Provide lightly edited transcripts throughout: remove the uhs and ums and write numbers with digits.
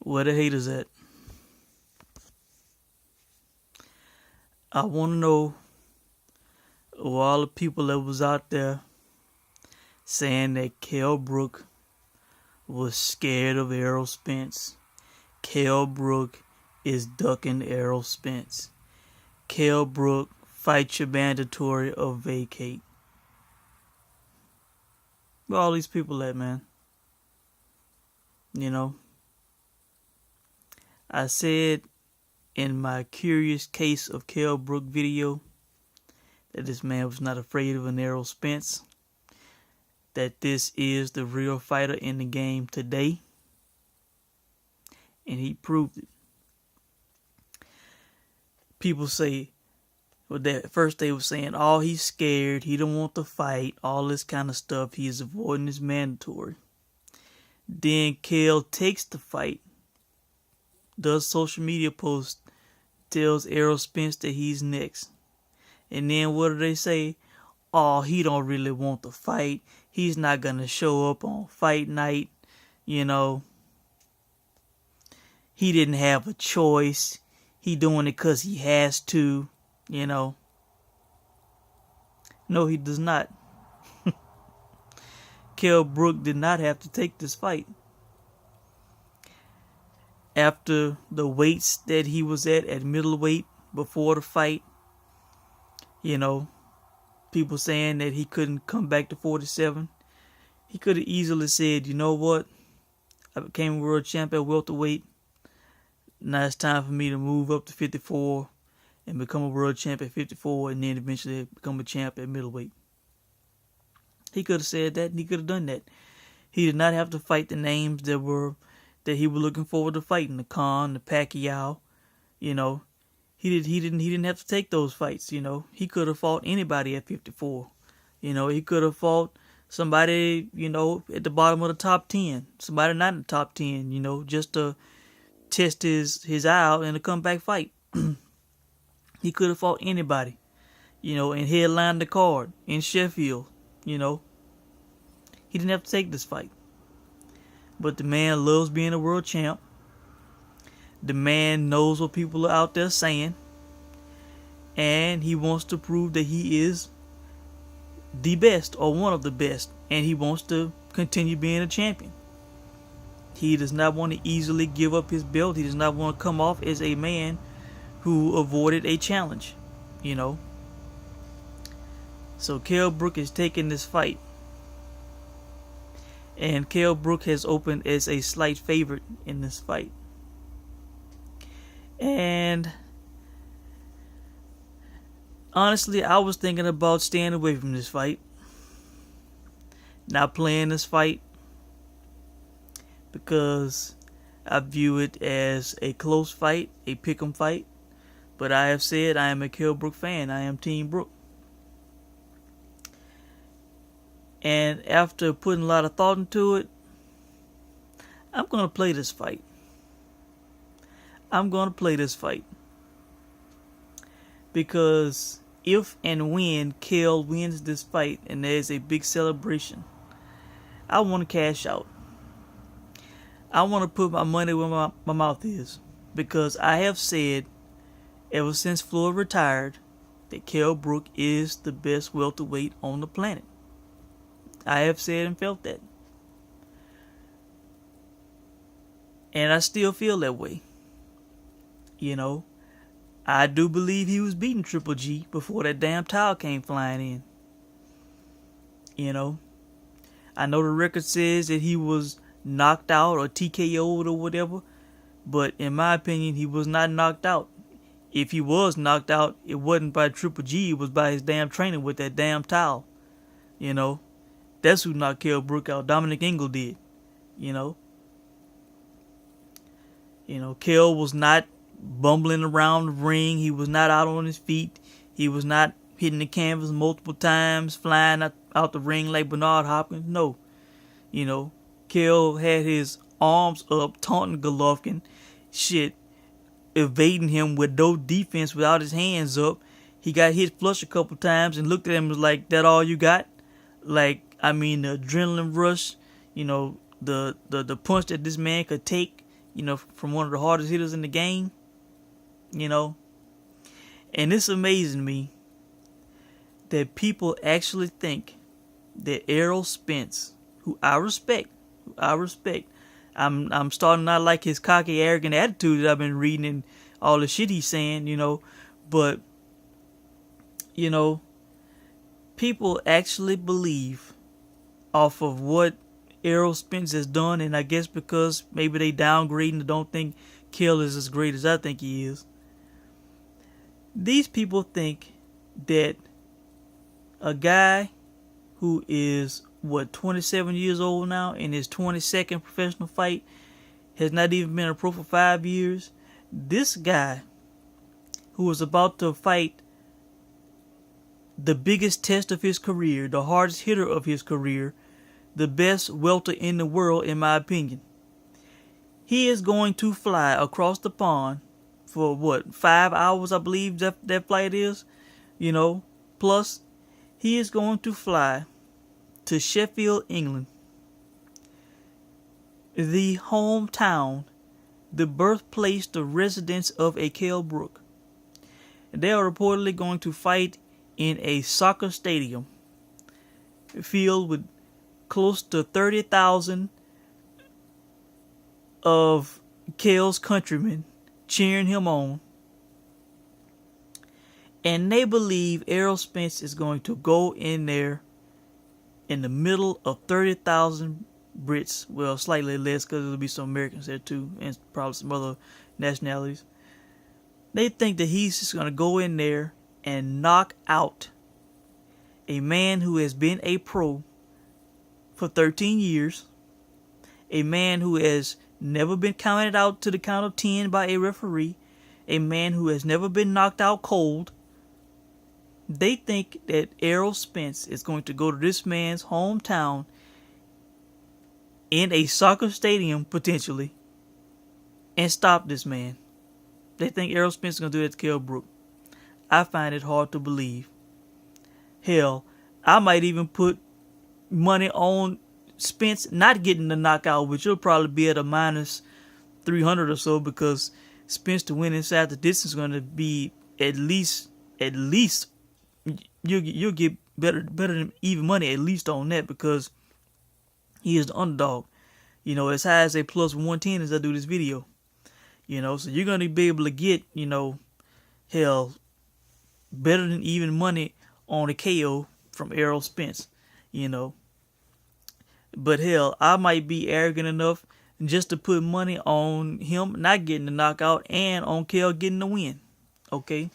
Where the haters at? I want to know who all the people that was out there saying that Kell Brook was scared of Errol Spence. Kell Brook is ducking Errol Spence. Kell Brook, fight your mandatory or vacate. Where all these people at, man? You know, I said in my Curious Case of Kell Brook video that this man was not afraid of an Errol Spence, that this is the real fighter in the game today, and he proved it. People say, well, at first they were saying, oh, he's scared, he don't want to fight, all this kind of stuff, he's avoiding his mandatory. Then Kell takes the fight, does social media posts, tells Errol Spence that he's next. And then what do they say? Oh, he don't really want to fight. He's not going to show up on fight night. You know, he didn't have a choice. He doing it because he has to, you know. No, he does not. Kell Brook did not have to take this fight. After the weights that he was at middleweight before the fight, you know, people saying that he couldn't come back to 47. He could have easily said, you know what, I became a world champ at welterweight. Now it's time for me to move up to 54 and become a world champ at 54 and then eventually become a champ at middleweight. He could have said that and he could have done that. He did not have to fight the names that he was looking forward to fighting, the Khan, the Pacquiao, you know. He didn't have to take those fights, you know. He could have fought anybody at 54. You know, he could have fought somebody, you know, at the bottom of the top 10. Somebody not in the top 10, you know, just to test his eye out in a comeback fight. He could have fought anybody, you know, and headlined the card in Sheffield, you know. He didn't have to take this fight. But the man loves being a world champ. The man knows what people are out there saying. And he wants to prove that he is the best or one of the best. And he wants to continue being a champion. He does not want to easily give up his belt. He does not want to come off as a man who avoided a challenge, you know. So Kell Brook is taking this fight. And Kell Brook has opened as a slight favorite in this fight. And honestly, I was thinking about staying away from this fight. Not playing this fight. Because I view it as a close fight, a pick'em fight. But I have said I am a Kell Brook fan. I am Team Brook. And after putting a lot of thought into it, I'm going to play this fight. I'm going to play this fight. Because if and when Kell wins this fight and there's a big celebration, I want to cash out. I want to put my money where my mouth is. Because I have said, ever since Floyd retired, that Kell Brook is the best welterweight on the planet. I have said and felt that. And I still feel that way. You know, I do believe he was beating Triple G before that damn towel came flying in. You know, I know the record says that he was knocked out or TKO'd or whatever, but in my opinion, he was not knocked out. If he was knocked out, it wasn't by Triple G, it was by his damn trainer with that damn towel. You know, that's who knocked Kell Brook out. Dominic Ingle did. You know, Kell was not bumbling around the ring. He was not out on his feet. He was not hitting the canvas multiple times, flying out the ring like Bernard Hopkins. No. You know, Kell had his arms up, taunting Golovkin. Shit. Evading him with no defense without his hands up. He got hit flush a couple times and looked at him and was like, that all you got? Like, I mean, the adrenaline rush, you know, the punch that this man could take, from one of the hardest hitters in the game, And it's amazing me that people actually think that Errol Spence, who I respect, I'm starting not like his cocky, arrogant attitude that I've been reading and all the shit he's saying, but people actually believe off of what Errol Spence has done, and I guess because maybe they downgrade and don't think Kell is as great as I think he is. These people think that a guy who is 27 years old now in his 22nd professional fight, has not even been a pro for 5 years. This guy who was about to fight the biggest test of his career, the hardest hitter of his career, the best welter in the world, in my opinion. He is going to fly across the pond for 5 hours, I believe that flight is, plus he is going to fly to Sheffield, England, the hometown, the birthplace, the residence of a Kell Brook. They are reportedly going to fight in a soccer stadium filled with close to 30,000 of Kell's countrymen cheering him on. And they believe Errol Spence is going to go in there in the middle of 30,000 Brits. Well, slightly less because there'll be some Americans there too, and probably some other nationalities. They think that he's just going to go in there and knock out a man who has been a pro for 13 years, a man who has never been counted out to the count of 10 by a referee, a man who has never been knocked out cold. They think that Errol Spence is going to go to this man's hometown in a soccer stadium, potentially, and stop this man. They think Errol Spence is going to do that to Kell Brook. I find it hard to believe. Hell, I might even put money on Spence not getting the knockout, which will probably be at a minus 300 or so, because Spence to win inside the distance is going to be at least you'll get better than even money at least on that, because he is the underdog. As high as a plus 110 as I do this video. So you're going to be able to get, hell, better than even money on a KO from Errol Spence, But hell, I might be arrogant enough just to put money on him not getting the knockout and on Kell getting the win. Okay?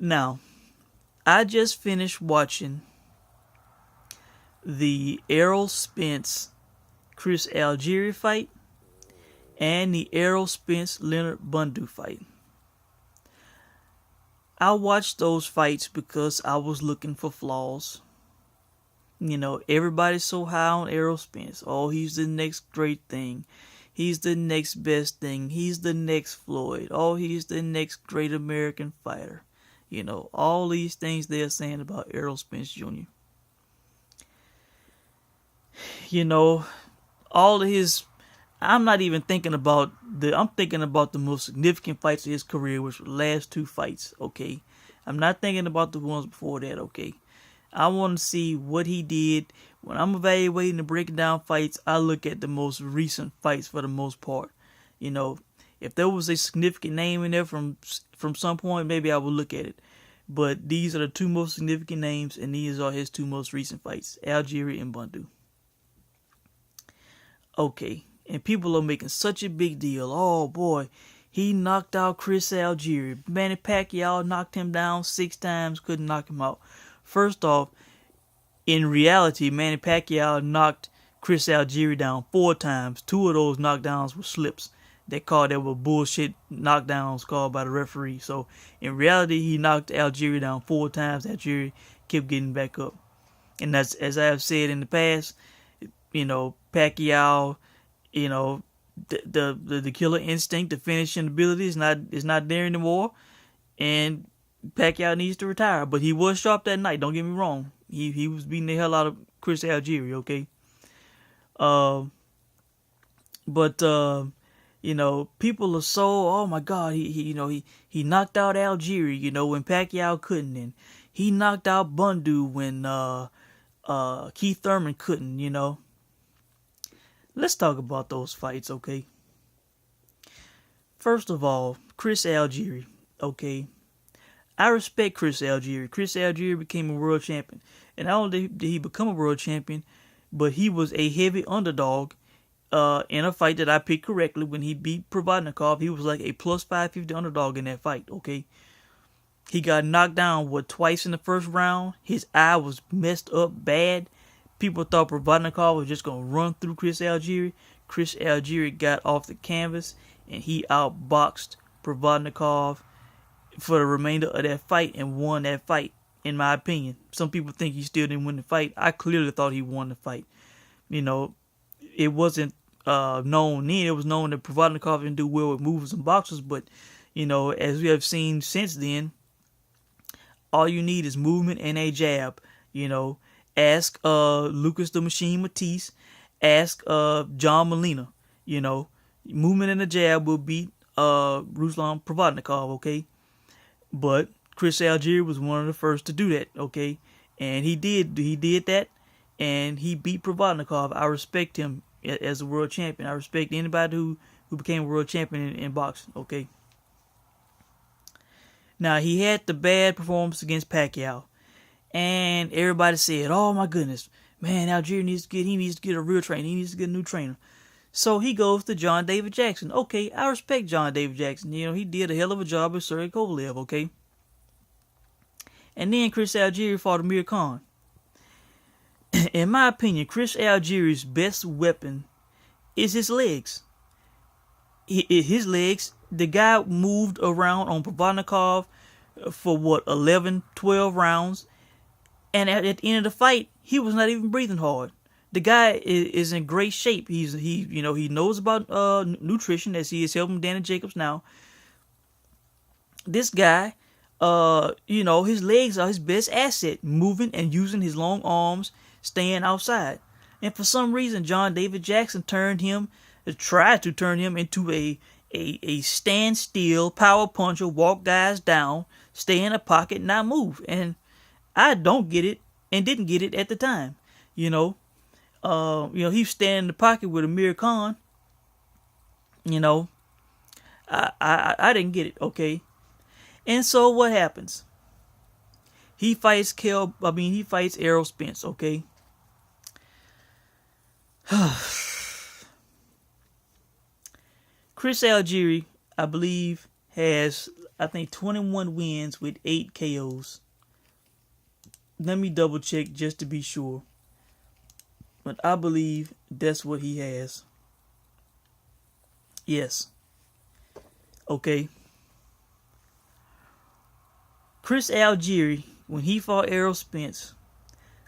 Now, I just finished watching the Errol Spence Chris Algieri fight and the Errol Spence Leonard Bundu fight. I watched those fights because I was looking for flaws. Everybody's so high on Errol Spence. Oh, he's the next great thing. He's the next best thing. He's the next Floyd. Oh, he's the next great American fighter. All these things they're saying about Errol Spence Jr. All of his... I'm not even thinking about I'm thinking about the most significant fights of his career, which were the last 2 fights, okay? I'm not thinking about the ones before that, okay? I want to see what he did. When I'm evaluating and breaking down fights, I look at the most recent fights for the most part. If there was a significant name in there from some point, maybe I would look at it. But these are the 2 most significant names, and these are his 2 most recent fights, Algieri and Bundu. Okay. And people are making such a big deal. Oh boy, he knocked out Chris Algieri. Manny Pacquiao knocked him down 6 times, couldn't knock him out. First off, in reality, Manny Pacquiao knocked Chris Algieri down 4 times. 2 of those knockdowns were slips. That were bullshit knockdowns called by the referee. So in reality, he knocked Algieri down 4 times. Algieri kept getting back up. And that's, as I have said in the past, Pacquiao, the killer instinct, the finishing ability is not there anymore, and Pacquiao needs to retire. But he was sharp that night. Don't get me wrong. He was beating the hell out of Chris Algieri. Okay. But people are so, oh my God, he knocked out Algieri, when Pacquiao couldn't, and he knocked out Bundu when Keith Thurman couldn't. Let's talk about those fights, okay? First of all, Chris Algieri, okay? I respect Chris Algieri. Chris Algieri became a world champion. And not only did he become a world champion, but he was a heavy underdog in a fight that I picked correctly when he beat Provodnikov. He was like a plus 550 underdog in that fight, okay? He got knocked down, twice in the first round. His eye was messed up bad. People thought Provodnikov was just going to run through Chris Algieri. Chris Algieri got off the canvas, and he outboxed Provodnikov for the remainder of that fight and won that fight, in my opinion. Some people think he still didn't win the fight. I clearly thought he won the fight. It wasn't known then. It was known that Provodnikov didn't do well with movers and boxers, but, as we have seen since then, all you need is movement and a jab. Ask Lucas the Machine Matisse. Ask John Molina. Movement and a jab will beat Ruslan Provodnikov, okay? But Chris Algieri was one of the first to do that, okay? And he did that, and he beat Provodnikov. I respect him as a world champion. I respect anybody who became a world champion in boxing, okay? Now, he had the bad performance against Pacquiao, and everybody said, oh my goodness, man, Algieri needs to get a real trainer. He needs to get a new trainer. So he goes to John David Jackson. Okay, I respect John David Jackson. He did a hell of a job with Sergey Kovalev, okay? And then Chris Algieri fought Amir Khan. In my opinion, Chris Algieri's best weapon is his legs. His legs, the guy moved around on Provodnikov for 11, 12 rounds. And at the end of the fight, he was not even breathing hard. The guy is in great shape. He knows about nutrition, as he is helping Danny Jacobs now. This guy, his legs are his best asset, moving and using his long arms, staying outside. And for some reason, John David Jackson tried to turn him into a standstill power puncher, walk guys down, stay in a pocket, not move. And I don't get it, and didn't get it at the time. He was standing in the pocket with Amir Khan. I didn't get it, okay? And so what happens? He fights Errol Spence, okay? Chris Algieri, I believe, has 21 wins with 8 KOs. Let me double check just to be sure. But I believe that's what he has. Yes. Okay. Chris Algieri, when he fought Errol Spence,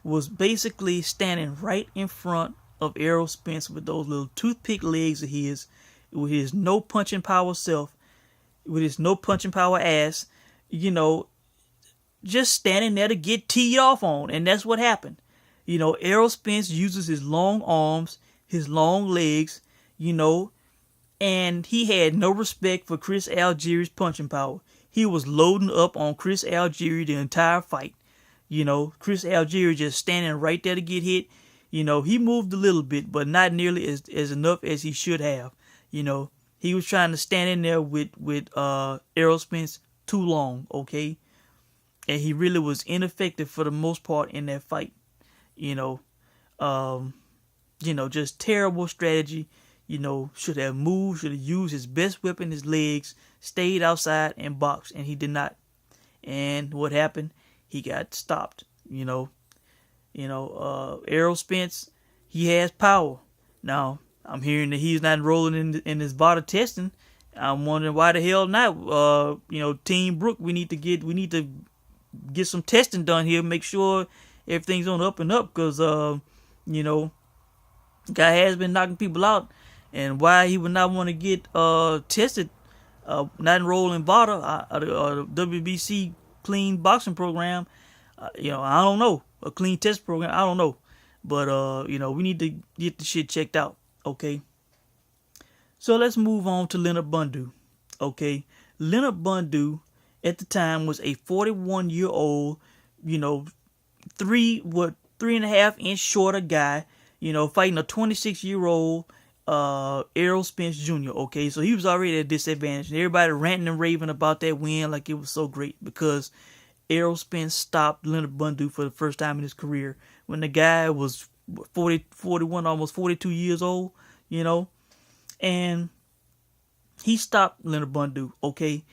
was basically standing right in front of Errol Spence with those little toothpick legs of his, with his no punching power self, with his no punching power ass, just standing there to get teed off on. And that's what happened. Errol Spence uses his long arms, his long legs, and he had no respect for Chris Algieri's punching power. He was loading up on Chris Algieri the entire fight. Chris Algieri just standing right there to get hit. He moved a little bit, but not nearly as enough as he should have. He was trying to stand in there with Errol Spence too long, okay? And he really was ineffective for the most part in that fight. Just terrible strategy. Should have moved, should have used his best weapon, his legs, stayed outside and boxed, and he did not. And what happened? He got stopped. Errol Spence, he has power. Now, I'm hearing that he's not enrolling in his VADA testing. I'm wondering why the hell not. Team Brook, we need to get some testing done here, make sure everything's on up and up, because guy has been knocking people out, and why he would not want to get tested, not enroll in VADA or the WBC clean boxing program. I don't know, a clean test program. I don't know, but we need to get the shit checked out. Okay. So let's move on to Leonard Bundu. Okay, Leonard Bundu at the time was a 41-year-old, you know, 3.5 inch shorter guy, fighting a 26-year-old Errol Spence Jr. Okay, so he was already at a disadvantage, and everybody ranting and raving about that win like it was so great because Errol Spence stopped Leonard Bundu for the first time in his career when the guy was 40, 41, almost 42 years old, and he stopped Leonard Bundu. Okay,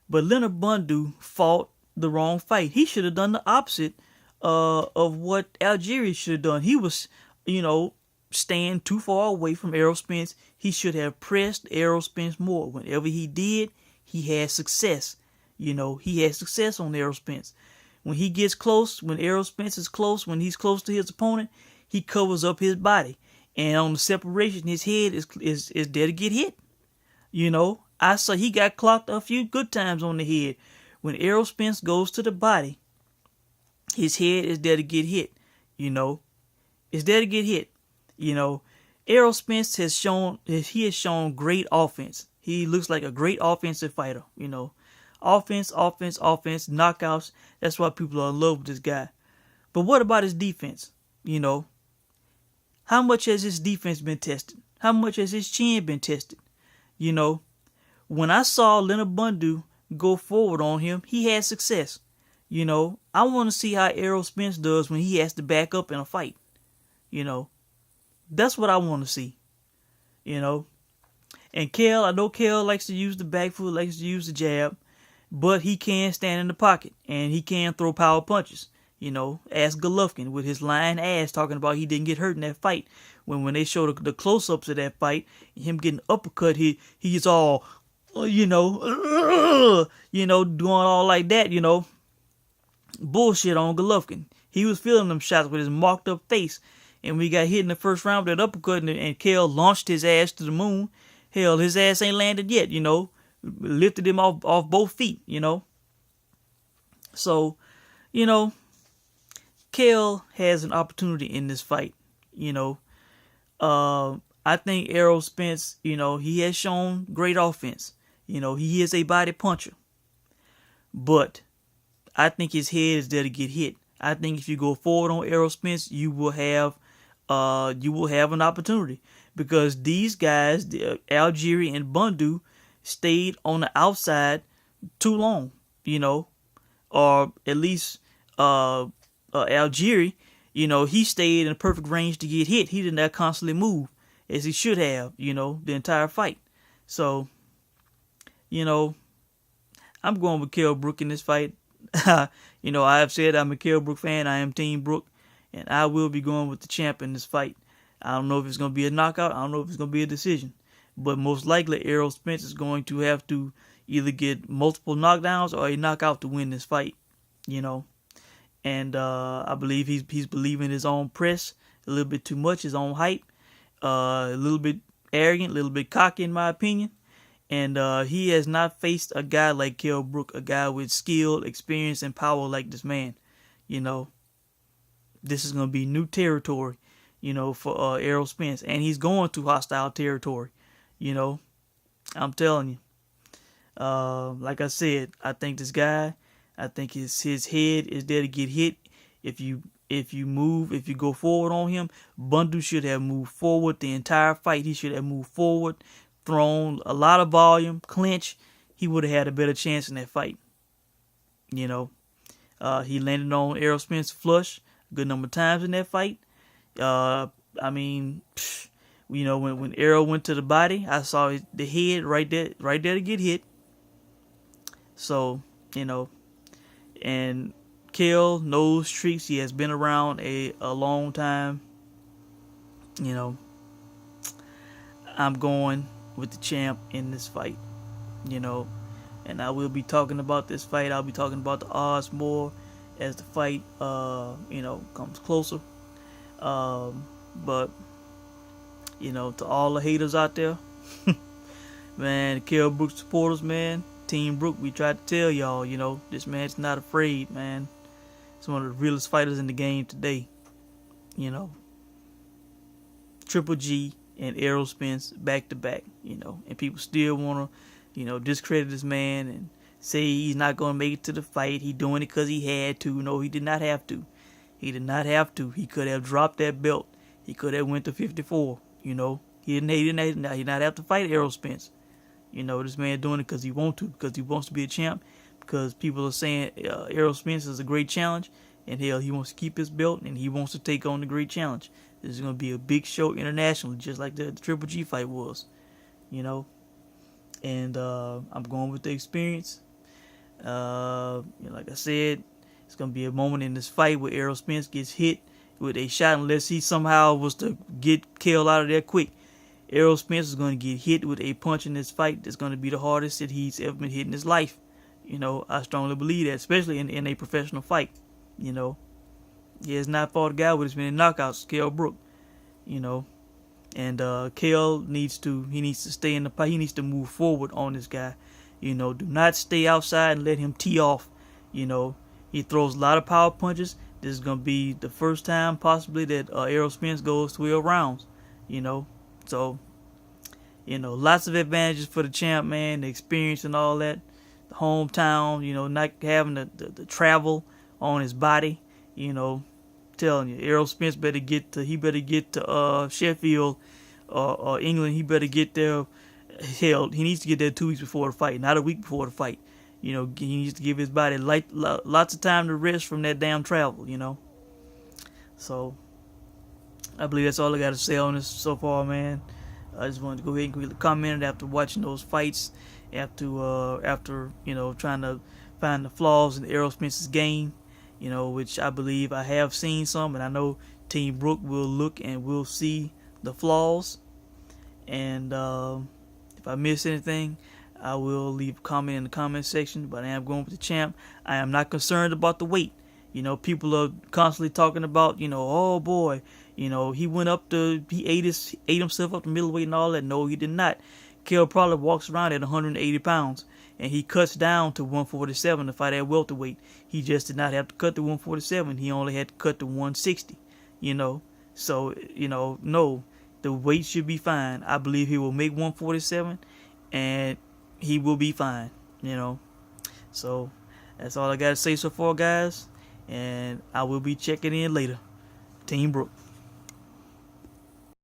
but Leonard Bundu fought the wrong fight. He should have done the opposite of what Algieri should have done. He was, staying too far away from Errol Spence. He should have pressed Errol Spence more. Whenever he did, he had success. He had success on Errol Spence. When he gets close, when Errol Spence is close, when he's close to his opponent, he covers up his body. And on the separation, his head is there to get hit. I saw he got clocked a few good times on the head. When Errol Spence goes to the body, his head is there to get hit. It's there to get hit. Errol Spence has shown great offense. He looks like a great offensive fighter. Offense, knockouts. That's why people are in love with this guy. But what about his defense? How much has his defense been tested? How much has his chin been tested? When I saw Leonard Bundu go forward on him, he had success. I want to see how Errol Spence does when he has to back up in a fight. That's what I want to see. And Kell, I know Kell likes to use the back foot, likes to use the jab, but he can stand in the pocket and he can throw power punches. Ask Golovkin with his lying ass talking about he didn't get hurt in that fight. When they show the close-ups of that fight, him getting uppercut, he's all, doing all like that, bullshit on Golovkin. He was feeling them shots with his marked up face. And we got hit in the first round with that uppercut, and Kell launched his ass to the moon. Hell, his ass ain't landed yet, lifted him off both feet, So, Kell has an opportunity in this fight, I think Errol Spence, he has shown great offense. He is a body puncher. But I think his head is there to get hit. I think if you go forward on Errol Spence, you will have an opportunity because these guys, Algieri and Bundu, stayed on the outside too long, or at least Algieri, he stayed in the perfect range to get hit. He did not constantly move as he should have, the entire fight. So, I'm going with Kell Brook in this fight. I have said I'm a Kell Brook fan. I am Team Brook. And I will be going with the champ in this fight. I don't know if it's going to be a knockout. I don't know if it's going to be a decision. But most likely, Errol Spence is going to have to either get multiple knockdowns or a knockout to win this fight. And I believe he's believing his own press a little bit too much, his own hype. A little bit arrogant, a little bit cocky in my opinion. And he has not faced a guy like Kell Brook, a guy with skill, experience, and power like this man. This is going to be new territory, for Errol Spence. And he's going to hostile territory, I'm telling you. Like I said, I think this guy, I think his head is there to get hit. If you go forward on him, Bundu should have moved forward the entire fight. He should have moved forward, thrown a lot of volume, clinch. He would have had a better chance in that fight. He landed on Errol Spence flush a good number of times in that fight. When Errol went to the body, I saw the head right there to get hit. So, and Kell knows tricks. He has been around a long time. I'm going with the champ in this fight. And I will be talking about this fight. I'll be talking about the odds more as the fight, comes closer. But, to all the haters out there, man, the Kell Brook supporters, man, Team Brook, we tried to tell y'all, this man's not afraid, man. He's one of the realest fighters in the game today. Triple G, and Errol Spence back to back, and people still want to, discredit this man and say he's not going to make it to the fight. He doing it because he had to. No, he did not have to. He did not have to. He could have dropped that belt. He could have went to 54. He did not have to fight Errol Spence. This man doing it because he wants to be a champ, because people are saying Errol Spence is a great challenge, and hell, he wants to keep his belt and he wants to take on the great challenge. This is going to be a big show internationally, just like the Triple G fight was, and I'm going with the experience. Like I said, it's going to be a moment in this fight where Errol Spence gets hit with a shot, unless he somehow was to get Kell out of there quick. Errol Spence is going to get hit with a punch in this fight that's going to be the hardest that he's ever been hit in his life. I strongly believe that, especially in a professional fight. He has not fought a guy with as many knockouts as Kell Brook. And Kell needs to stay in the fight. He needs to move forward on this guy. Do not stay outside and let him tee off. He throws a lot of power punches. This is going to be the first time possibly that Errol Spence goes 12 rounds. So, lots of advantages for the champ, man. The experience and all that. The hometown, not having the travel on his body. Telling you, Errol Spence better get to Sheffield or England. He better get there. Hell, he needs to get there 2 weeks before the fight, not a week before the fight. He needs to give his body lots of time to rest from that damn travel. So I believe that's all I got to say on this so far, man. I just wanted to go ahead and comment after watching those fights, after trying to find the flaws in Errol Spence's game, which I believe I have seen some, and I know Team Brook will look and will see the flaws. And if I miss anything, I will leave a comment in the comment section, but I am going with the champ. I am not concerned about the weight. People are constantly talking about, oh boy, he went up he ate himself up to middleweight and all that. No, he did not. Kell probably walks around at 180 pounds, and he cuts down to 147 to fight at welterweight. He just did not have to cut to 147. He only had to cut to 160, So, no, the weight should be fine. I believe he will make 147, and he will be fine, So, that's all I got to say so far, guys. And I will be checking in later. Team Brook.